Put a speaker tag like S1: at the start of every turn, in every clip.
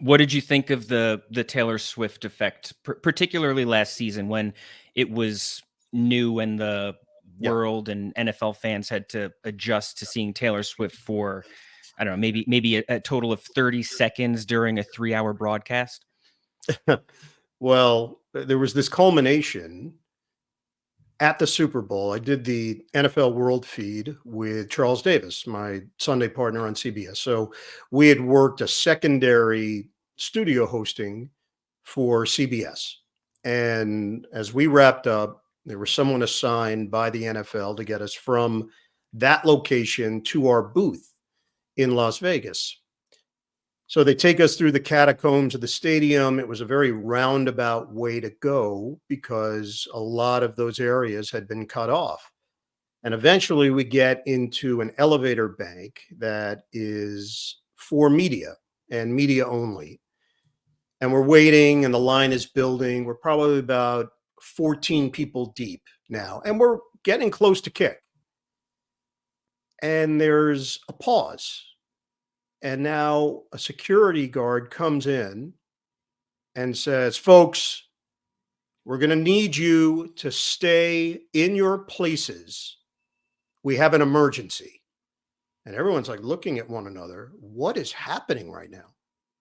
S1: What did you think of the Taylor Swift effect, particularly last season when it was new and the
S2: Yeah.
S1: world and NFL fans had to adjust to seeing Taylor Swift for, I don't know, maybe a total of 30 seconds during a 3-hour broadcast?
S2: Well, there was this culmination at the Super Bowl. I did the NFL World Feed with Charles Davis, my Sunday partner on CBS. So we had worked a secondary studio hosting for CBS. And as we wrapped up, there was someone assigned by the NFL to get us from that location to our booth in Las Vegas. So they take us through the catacombs of the stadium. It was a very roundabout way to go because a lot of those areas had been cut off. And eventually we get into an elevator bank that is for media and media only. And we're waiting and the line is building. We're probably about 14 people deep now, and we're getting close to kick. And there's a pause. And now a security guard comes in and says, folks, we're going to need you to stay in your places. We have an emergency. And everyone's like looking at one another. What is happening right now?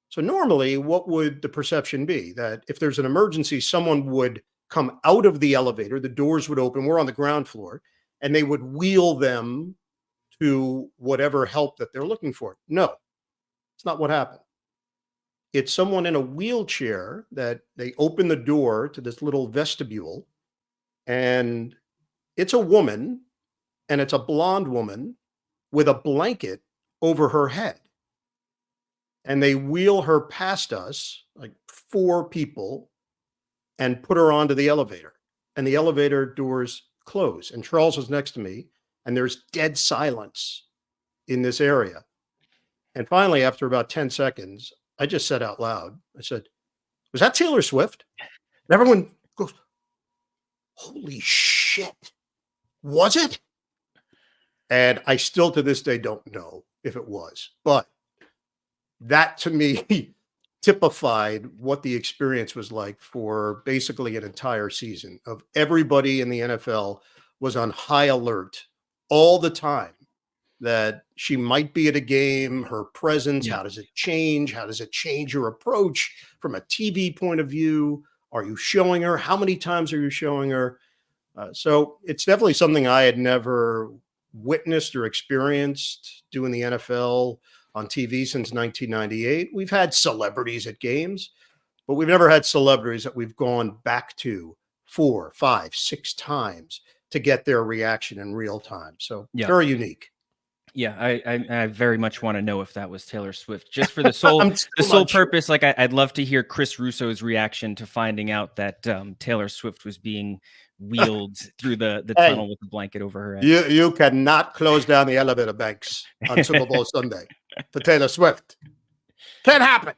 S2: So normally, what would the perception be? That if there's an emergency, someone would come out of the elevator, the doors would open, we're on the ground floor, and they would wheel them to whatever help that they're looking for. No, it's not what happened. It's someone in a wheelchair that they open the door to this little vestibule, and it's a woman, and it's a blonde woman with a blanket over her head. And they wheel her past us, like 4 people, and put her onto the elevator. And the elevator doors close. And Charles was next to me, and there's dead silence in this area. And finally, after about 10 seconds, I just said out loud, I said, was that Taylor Swift? And everyone goes, holy shit, was it? And I still to this day don't know if it was, but that to me typified what the experience was like for basically an entire season. Of everybody in the NFL was on high alert all the time that she might be at a game, her presence,
S1: Yeah.
S2: how does it change? How does it change your approach from a TV point of view? Are you showing her? How many times are you showing her? So it's definitely something I had never witnessed or experienced doing the NFL on TV since 1998. We've had celebrities at games, but we've never had celebrities that we've gone back to 4, 5, 6 times to get their reaction in real time. So
S1: Yeah.
S2: very unique.
S1: Yeah, I very much want to know if that was Taylor Swift, just for the sole
S2: I'm still
S1: the sole
S2: not sure.
S1: purpose. Like, I'd love to hear Chris Russo's reaction to finding out that Taylor Swift was being wheeled through the
S2: Hey,
S1: tunnel with a blanket over her head.
S2: you cannot close down the elevator banks on Super Bowl Sunday for Taylor Swift. Can't happen.